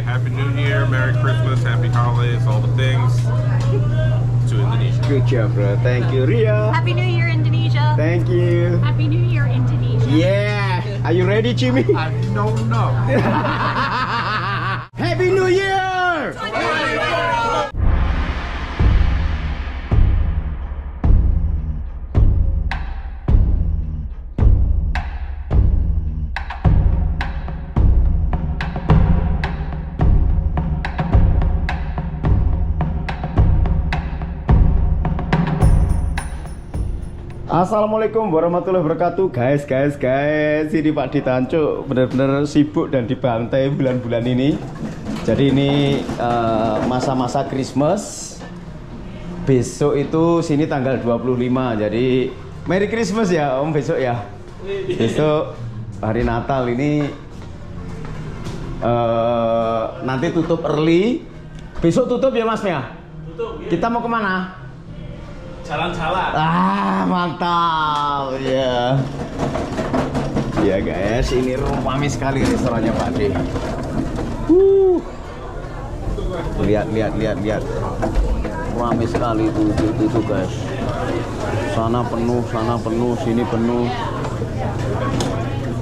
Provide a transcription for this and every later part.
Happy New Year, Merry Christmas, Happy Holidays, all the things to Indonesia. Good job, bro. Thank you, Ria. Happy New Year, Indonesia. Thank you. Happy New Year, Indonesia. Yeah. Are you ready, Jimmy? I don't know. Happy New Year! Assalamualaikum warahmatullahi wabarakatuh, guys. Ini Pak Dancuk benar-benar sibuk dan dibantai bulan-bulan ini. Jadi ini masa-masa Christmas. Besok itu sini tanggal 25. Jadi Merry Christmas ya Om besok ya. Besok hari Natal ini nanti tutup early. Besok tutup ya Mas ya? Tutup ya. Kita mau kemana? Jalan-jalan. Ah, mantap ya. Ya guys, ini ramai sekali restorannya Pak D. Lihat. Ramai sekali itu guys. Sana penuh, sini penuh.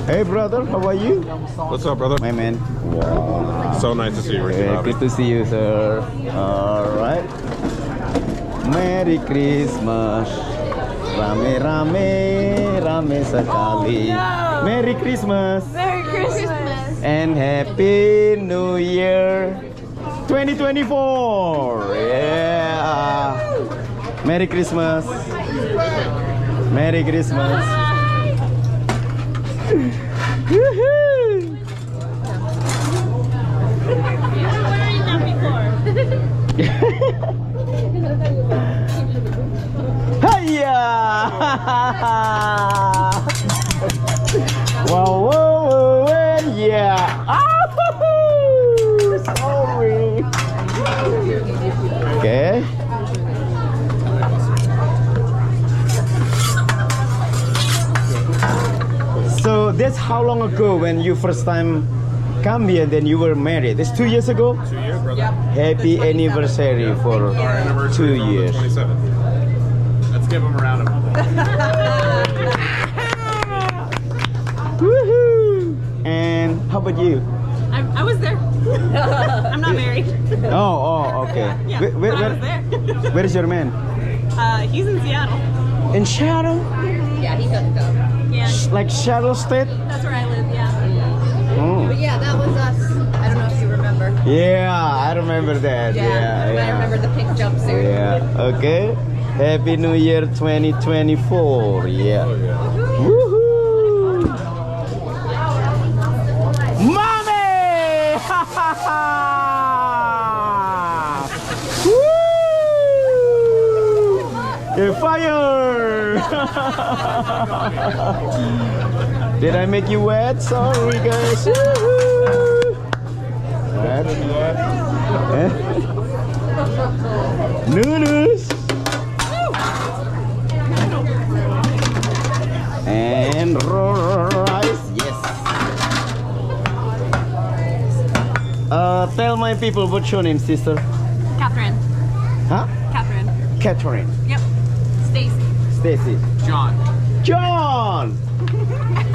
Hey brother, how are you? What's up, brother? My man. Wow. So nice to see you, Ricky. Good to see you, sir. All right. Merry Christmas. Rame sekali. Merry Christmas. Merry Christmas. And Happy New Year 2024. Yeah. Merry Christmas. Merry Christmas. Woohoo. Hiya! Wow, yeah. Sorry. Okay. So that's how long ago when you first time come here, then you were married? It's 2 years ago? 2 years, brother. Yep. Happy anniversary for Our anniversary 2 is years. 27th. Let's give him a round of applause. Woohoo! And how about you? I was there. I'm not married. Oh, okay. Yeah, Where, I was there. where is your man? He's in Seattle. In Seattle? Yeah, he couldn't go. Yeah, Like Seattle State? that's where I live. Yeah. Oh. But yeah, that was us. I don't know if you remember. Yeah, I remember that. I remember the pink jumpsuit. Yeah, okay. Happy New Year 2024. Yeah. Oh, yeah. Woohoo! Mommy! Woo! Fire! Did I make you wet? Sorry, guys. Woohoo! Wet? Eh? Noodles! And rice, yes. Tell my people what's your name, sister? Catherine. Huh? Catherine. Catherine. Yep. Stacy. Stacy. John. John.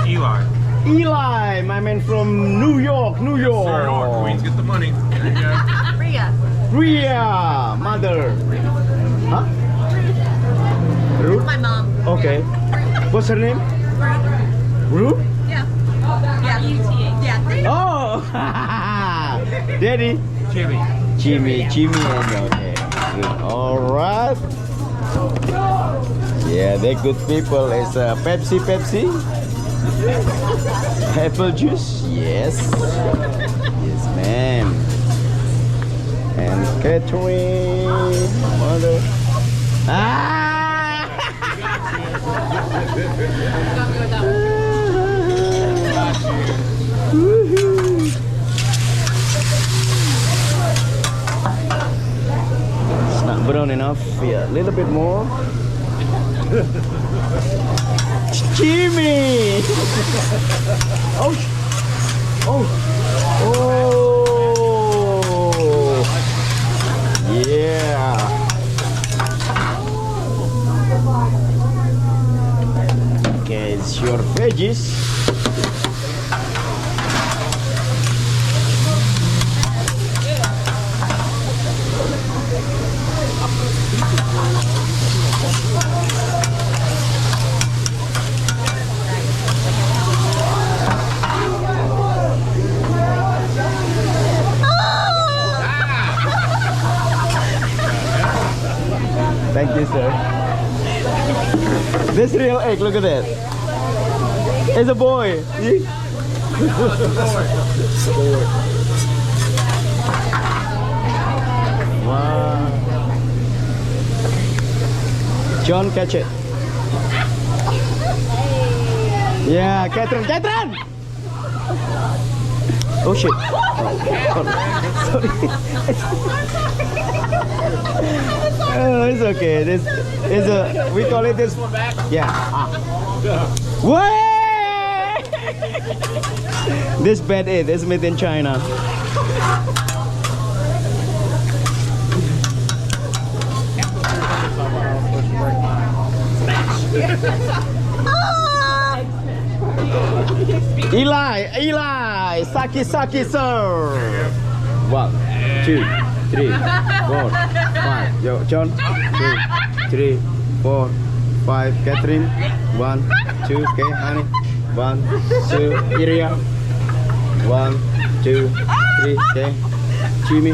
Eli. Eli, my man from New York. New York. Queens get the money. There you go. Rhea. Rhea, mother. Huh? Ruth? My mom. Okay. What's her name? Ruth? Yeah. Yeah. UTA. Yeah. Oh! Daddy? Jimmy, okay. Good. Alright. Yeah, they're good people. It's Pepsi. Apple juice? Yes. Yes, ma'am. And Catherine, mother. Ah! Woohoo! It's not brown enough. Yeah, a little bit more. Jimmy! Oh! veggies. Thank you, sir. This real egg, look at that. It's a boy. See? Wow. John, catch it. Yeah, Catherine, Catherine! Oh shit. Oh, sorry. Oh, it's okay. This is a, we call it this. Yeah. Way! This bed is made in China. Eli, Saki, sir. 1, 2, 3, 4, 5. Yo, John. 2, 3, 4, 5. Catherine. 1, 2. Okay, honey. 1, 2. Iria. 1, 2, 3. Okay. Jimmy.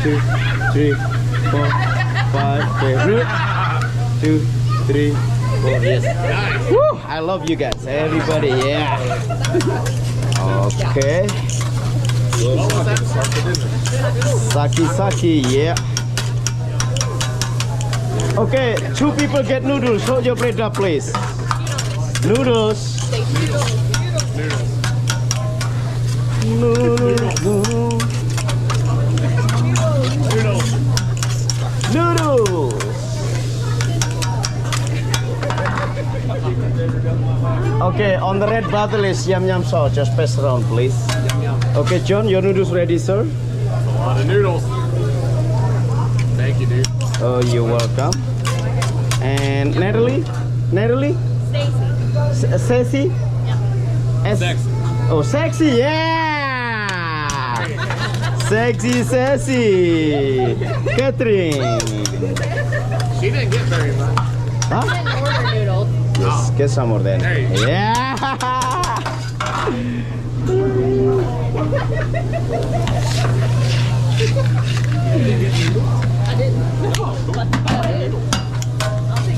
2, 3, 4, 5. Okay. Ruth. 2, 3, 4. Yes. Woo! I love you guys. Everybody. Yeah. Okay. Saki, yeah. Okay, 2 people get noodles. Hold your plate up, please. Noodles. Noodles. Noodles. Okay, on the red bottle is yum sauce. Just pass around, please. Okay, John, your noodles ready, sir? A lot of noodles. Thank you, dude. Oh, you're welcome. And Natalie? Sassy? Sexy. Oh, sexy, yeah! Sexy, sassy. Catherine. She didn't get very much. Huh? Order noodles. Yes, get some more then. There you go. Yeah!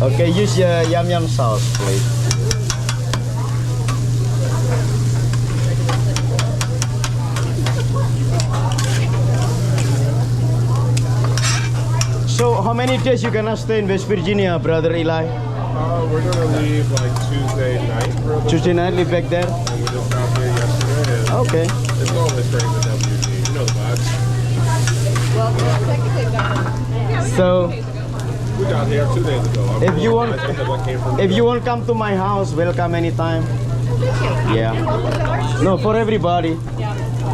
Okay, use your yum sauce, please. So, how many days you gonna stay in West Virginia, brother Eli? We're gonna leave like Tuesday night for a little Tuesday night, leave back there. and we just got here yesterday. And Okay. it's always straight to WG. You know the vibes. Well, technically we got So, We got here 2 days ago. If you want- I think that what came from if you want to come to my house, welcome anytime. Yeah. No, for everybody.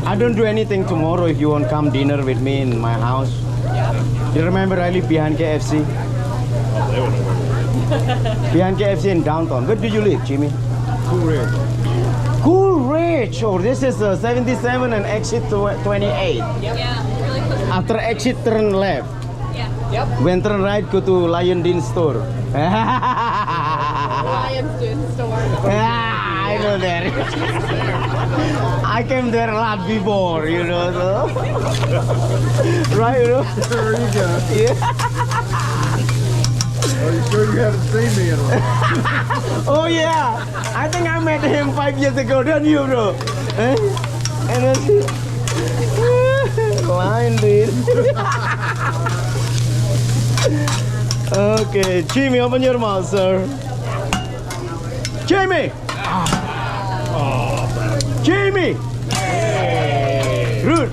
I don't do anything tomorrow. If you want to come dinner with me in my house. You remember I live behind KFC? they would know. Behind KFC in downtown. Where do you live, Jimmy? Cool Ridge. Cool Ridge. Oh, this is 77 and exit 28. Yeah, really close. After exit, turn left. Yeah. When turn right, go to Lion Dean store. Lions doing store. Yeah, I know that. I came there a lot before, you know. So. Right, you know? There you go. Yeah. Are you sure you haven't seen me in a while? Oh yeah, I think I met him 5 years ago, don't you, bro? Eh? And then line, dude. Okay, Jimmy, open your mouth, sir. Jimmy. Jimmy. Rude.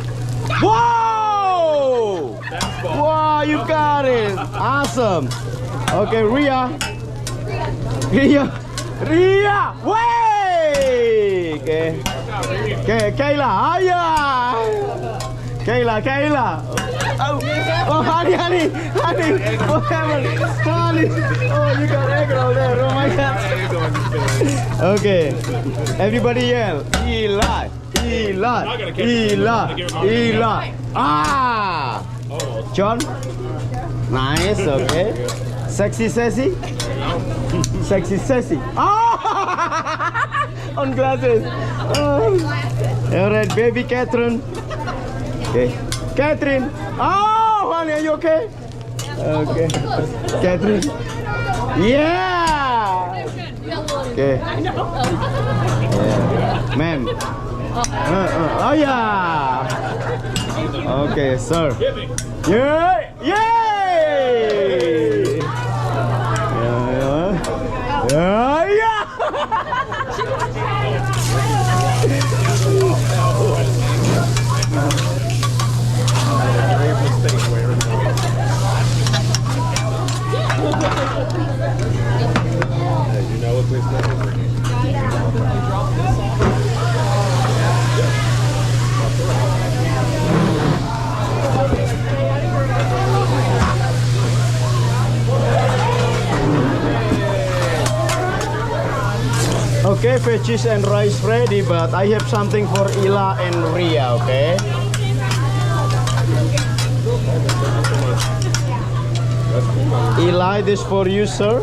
Whoa! Wow, you got it. Awesome. Okay, Ria. Way! Okay. Okay, Kayla. Hiya! Kayla. Oh, honey. What happened? Honey. Oh, you got egg roll there. Oh my God. Okay. Everybody yell. Eli. Ah. John. Nice. Okay. Sexy sassy. Oh. On glasses. Oh. All right, baby Catherine. Okay. Catherine. Oh, honey, are you okay? Okay. Catherine. Yeah. Okay. Yeah. Ma'am. Oh yeah. Okay, sir. Yay! Yay! Yeah. You know what this is? Okay, veggies and rice ready, but I have something for Ila and Ria, okay? Eli, this for you, sir.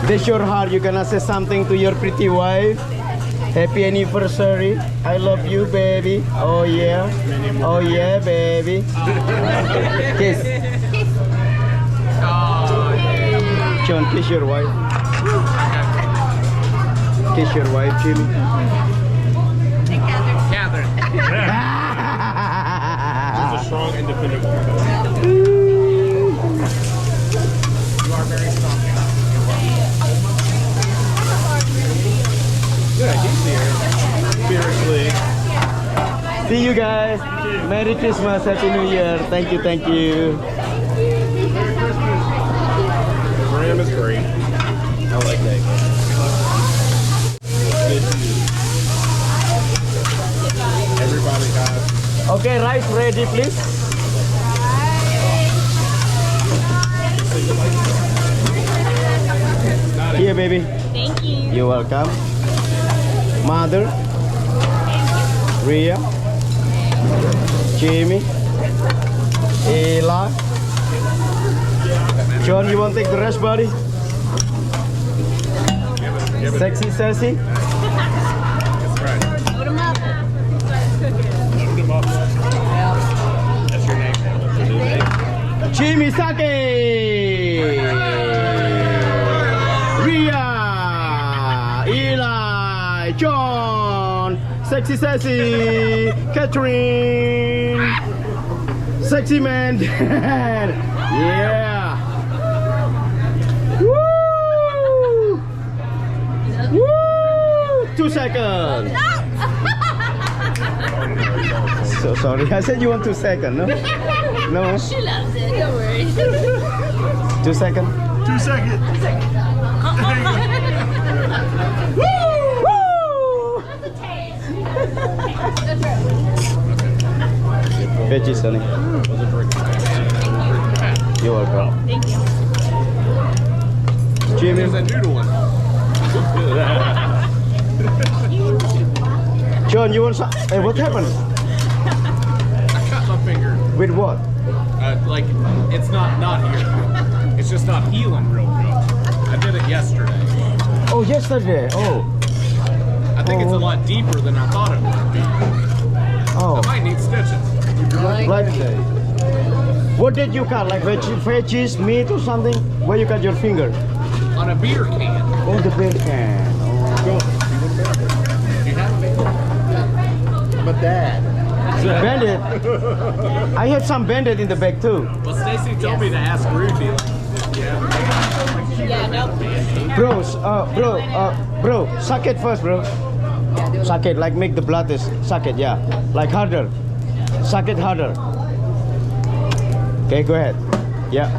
This your heart. You gonna say something to your pretty wife. Happy anniversary. I love you, baby. Oh yeah. Oh yeah, baby. Kiss. John, kiss your wife. Kiss your wife, Jimmy. Catherine. She's a strong, independent woman. You are very strong. Yeah, he's here. Spiritually. See you guys. Merry Christmas, Happy New Year. Thank you, thank you. The ram is great. I like that. Good food. Everybody has. Okay, rice ready, please. Here, baby. Thank you. You're welcome. Mother, Ria, Jamie, Ella. John, you want to take the rest, buddy? Sexy, sassy. That's right. Load 'em up. Load him up. That's your name now. That's your new name. Jimmy Sake, Ria, Eli, John, sexy sassy, Catherine, sexy man, yeah. Woo! Woo! 2 seconds. So sorry, I said you want 2 seconds, no? No? She loves it. Don't worry. 2 seconds. 2 seconds. Woo! Veggies, honey. You're welcome. Thank you. Jimmy. There's a noodle one. John, you want some? Hey, what happened? I cut my finger. With what? Like, it's not here. It's just not healing real good. I did it yesterday. Oh, yesterday. Oh. I think it's a lot deeper than I thought it would be. Oh. I might need stitches. Like, what did you cut? Like veggies, meat or something? Where you cut your finger? On a beer can. Oh, the beer can. Go. Do you have it? I'm a dad. Bandit. I have some bandit in the bag too. Well, Stacy told me to ask Ruby. Yeah, nope. Bro, suck it first, bro. Suck it, like make the blood is, suck it, yeah. Like harder. Suck it harder. Okay, go ahead. Yeah.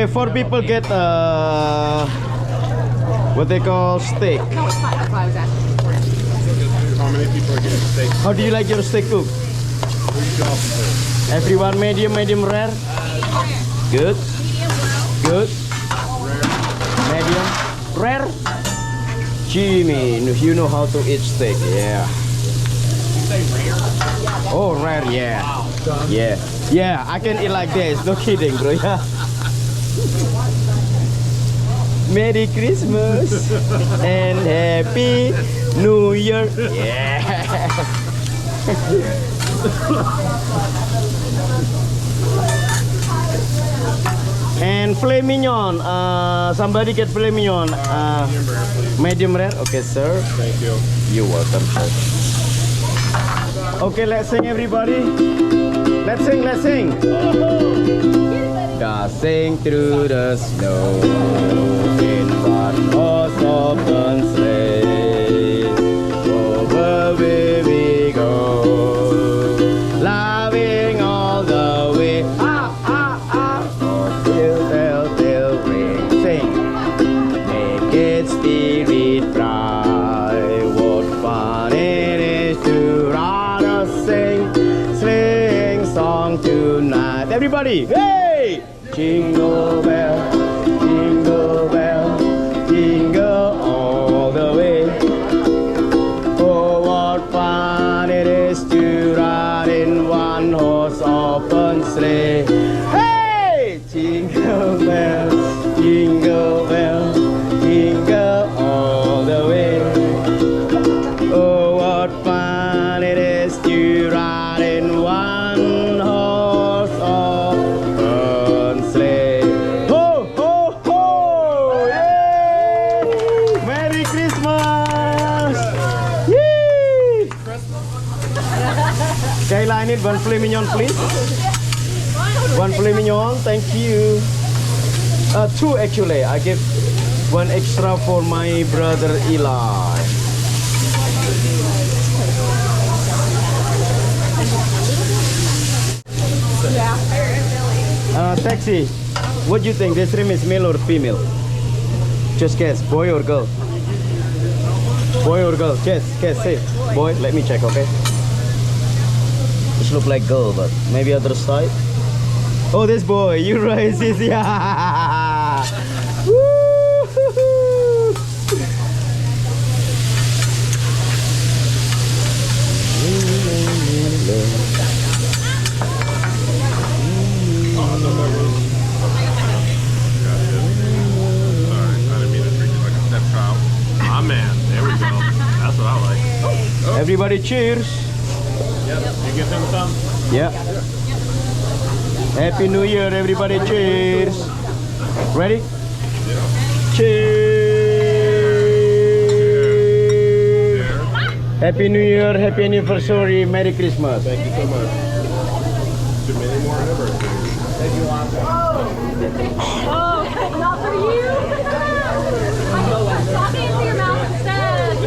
Okay, 4 people get what they call steak. No, it's fine. That's why I was asking. How many people are getting steak? How do you like your steak cooked? Everyone medium, medium rare. Good. Good. Medium rare. Jimmy, you know how to eat steak, yeah. Oh, rare, yeah. Yeah. Yeah, I can eat like this. No kidding, bro. Yeah. Merry Christmas and Happy New Year. Yeah. And filet mignon. Somebody get filet mignon. Medium rare. Okay, sir. Thank you. You're welcome, sir. Okay, let's sing, everybody. Let's sing, let's sing. Dashing through the snow in one horse open sleigh. Over where we go, loving all the way. Ah, ah, ah. Oh, till ring. Sing. Make it spirit bright. What fun it is to ride a sing song tonight. Everybody, hey! Jingle bell, jingle bell, jingle all the way. Oh, what fun it is to ride in one horse open sleigh. Hey! Jingle bells, jingle bells, jingle all the way. Oh, what fun it is to ride in one horse open sleigh. Ho, ho, ho! Yay! Merry Christmas! Yay! Kayla, I need one filet mignon, please. One filet mignon, thank you. 2 actually. I give 1 extra for my brother Eli. Taxi, what do you think? This room is male or female? Just guess, boy or girl? Boy or girl? Guess, say. Boy, let me check, okay? This look like girl, but maybe other side. Oh, this boy, you're right, sis. Yeah. Woo-hoo-hoo. Sorry, I didn't mean to treat you like a stepchild. Ah, man, there we go. That's what I like. Everybody cheers. Yep. You give him some? Yeah. Happy New Year, everybody. Cheers. Ready? Cheers. Happy New Year, happy anniversary, Merry Christmas. Thank you so much. Too many more anniversaries. Oh, not for you. Pop it into your mouth instead.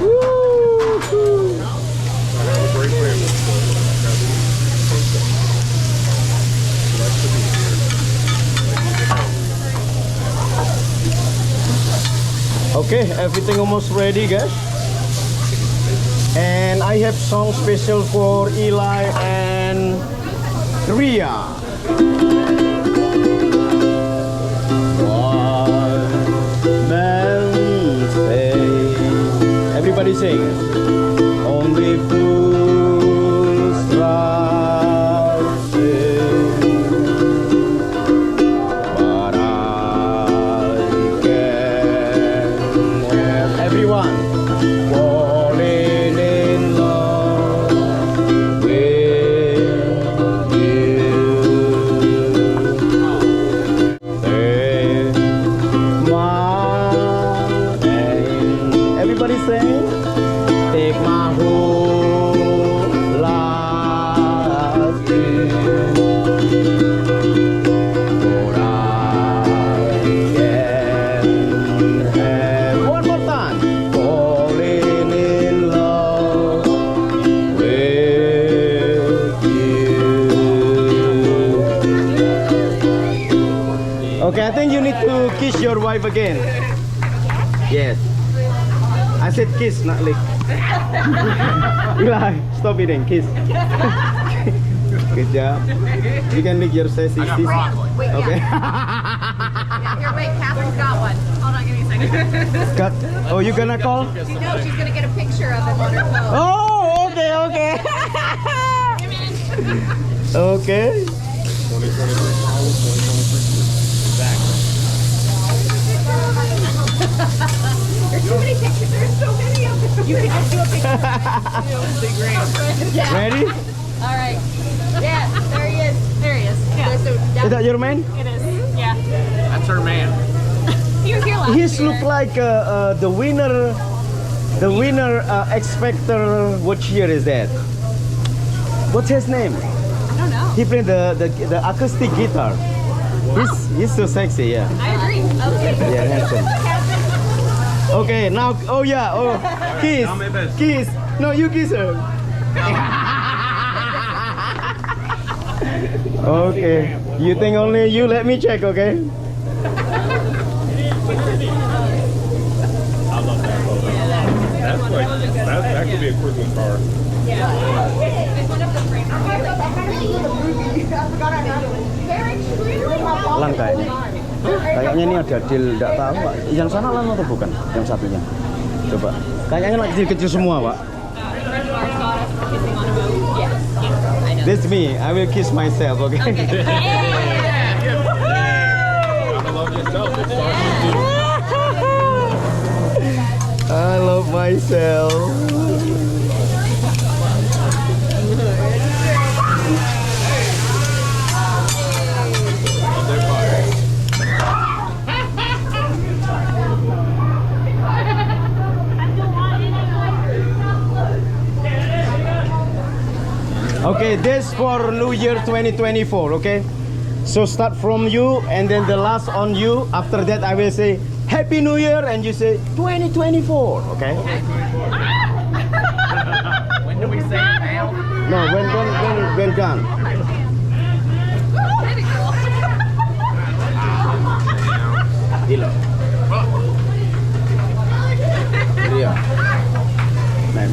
Woo-hoo. I have a great family, so that's nice to be here. Okay, everything almost ready, guys. And I have song special for Eli and Ria. One man say, everybody sing. Only fools rush in, but I can have everyone falling in love with you. Okay, I think you need to kiss your wife again. Yes. I said kiss, not lick. Eli, stop eating. Kiss. Good job. You can lick your sassy. I got broccoli. Wait, Okay. yeah. Here, wait. Catherine's got one. Hold on, give me a second. Cut. Oh, you gonna call? No, she's gonna get a picture of him on her phone. Oh, okay, okay. Okay. 2023. There's too many pictures. There's so many of them. You can just do a picture. Yeah. Ready? All right. Yeah, there he is. There he is. Yeah. Is that your man? It is. Yeah. That's her man. He was here last He year. look like the winner. The winner X Factor. What year is that? What's his name? I don't know. He played the acoustic guitar. He's so sexy, yeah. I agree. Okay. Yeah, handsome. Okay, now, oh yeah, oh, kiss, now my best. kiss. No, you kiss her. Okay, you think only you? Let me check, okay? I love that photo. That's like, that could be a Christmas card. Lang kayaknya. Kayaknya ini ada deal, enggak tahu Pak. Yang sana lang atau bukan? Yang satunya. Coba. Kayaknya lah kecil-kecil semua, Pak. This me. I will kiss myself, okay? Gotta love yourself. It starts with you. I love myself. Okay, this for New Year 2024, okay? So start from you and then the last on you. After that I will say Happy New Year and you say 2024, okay? When do we say it now? No, when done. Gila. Iya. Man.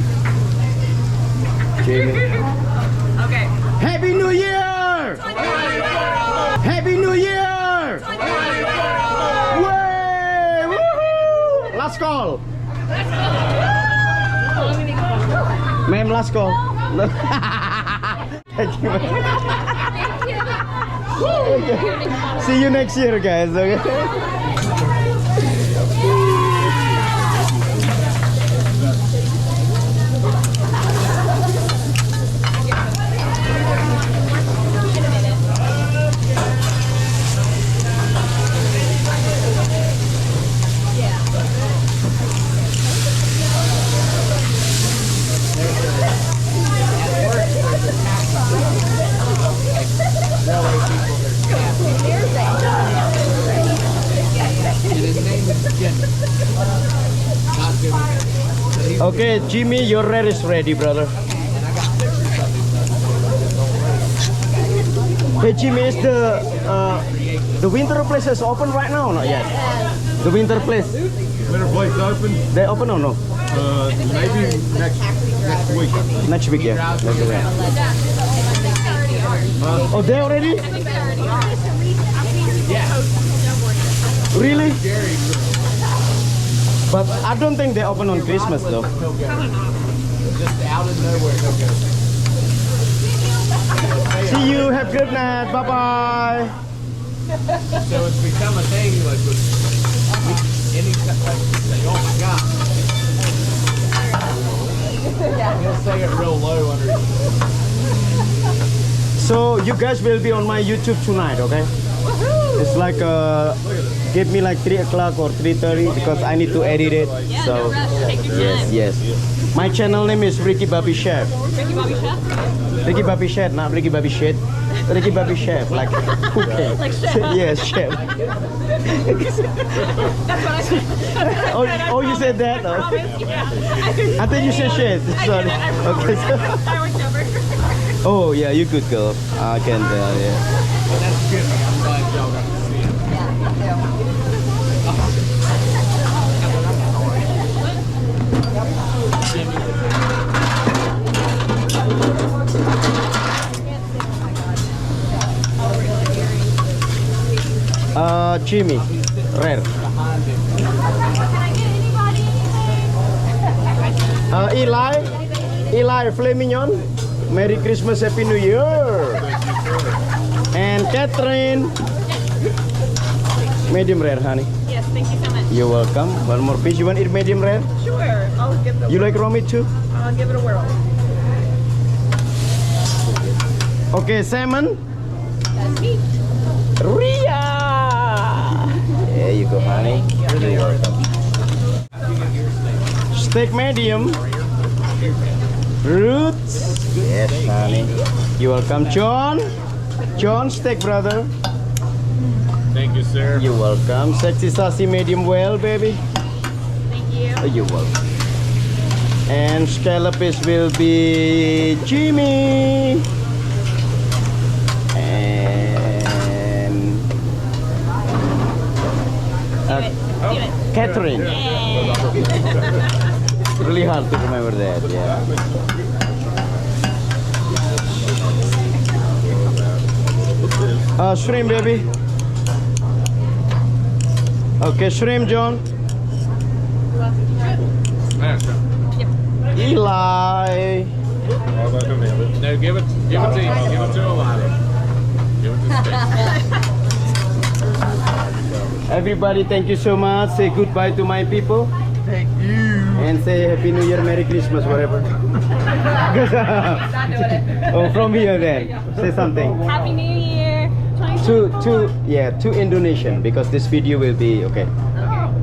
Jamie. Okay. Happy New Year! Happy New Year! Way! Woohoo! Last call. Ma'am, last call. Thank you. See you next year, guys. Okay. Okay, Jimmy, your red is ready, brother. Hey, Jimmy, is the winter place is open right now or not yet? The winter place, Winter Place open? they open or no? Maybe next week. Next week, yeah. Next week. Oh, they already? Really? But I don't think they open on Christmas though. Just out of nowhere he'll go. See you. Have a good night. Bye bye. So it's become a thing like with any like say, oh my god. He'll say it real low under So you guys will be on my YouTube tonight, okay? It's like give me like 3 o'clock or 3:30 because I need to edit it. Yeah, So no rush. Take your time. yes. My channel name is Ricky Bobby Chef. Ricky Bobby Chef? Ricky Bobby Chef, not Ricky Bobby Shit. Ricky Bobby Chef, like cooking. Like chef. Yes, chef. That's what I said. Oh, you said that? Oh. Promise, yeah. I think you said shit. Sorry. Okay. I was never. Oh yeah, you good girl. I can tell. Yeah. That's good. I'm glad y'all got to see it. Jimmy, rare. Eli, filet mignon. Merry Christmas, Happy New Year. And Catherine, medium rare, honey. Yes, thank you so much. You're welcome. One more piece. You want it medium rare? Sure, I'll give it. You like raw meat too? I'll give it a whirl. Okay, salmon. That's me. Ria. There you go, honey. You're welcome. Steak medium. Roots. Yes, honey. You're welcome, John. John, steak brother. Thank you, sir. You're welcome. Sexy sassy medium well, baby. Thank you. You're welcome. And scallopers will be Jimmy. And Catherine. Really hard to remember that, yeah. Shrimp, baby. Okay, shrimp, John. Eli. No, give it to him. Give it to Alana. Give it to Stacy. Everybody, thank you so much. Say goodbye to my people. Thank you. And say Happy New Year, Merry Christmas, whatever. Oh, from here then. Say something. Happy New Year. To Indonesian, because this video will be, okay.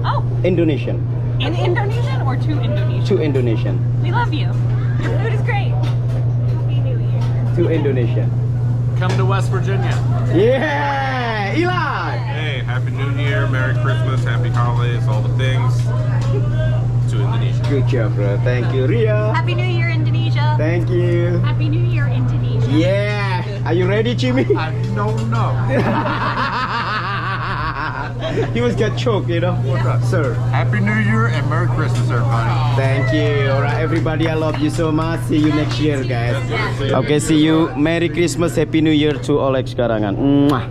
Oh, Indonesian. in Indonesian or to Indonesia? To Indonesian. We love you. Your food is great. Happy New Year. To Indonesia. Come to West Virginia. Yeah! Eli! Hey, Happy New Year, Merry Christmas, Happy Holidays, all the things. To Indonesia. Good job, bro. Thank you, Ria. Happy New Year, Indonesia. Thank you. Happy New Year, Indonesia. Yeah! Are you ready, Jimmy? I don't know. He was get choked, you know. Sir. Happy New Year and Merry Christmas, everybody. Thank you. Alright, everybody, I love you so much. See you next year, guys. Okay, see you. Merry Christmas, Happy New Year to all ex Karangan. Mwah.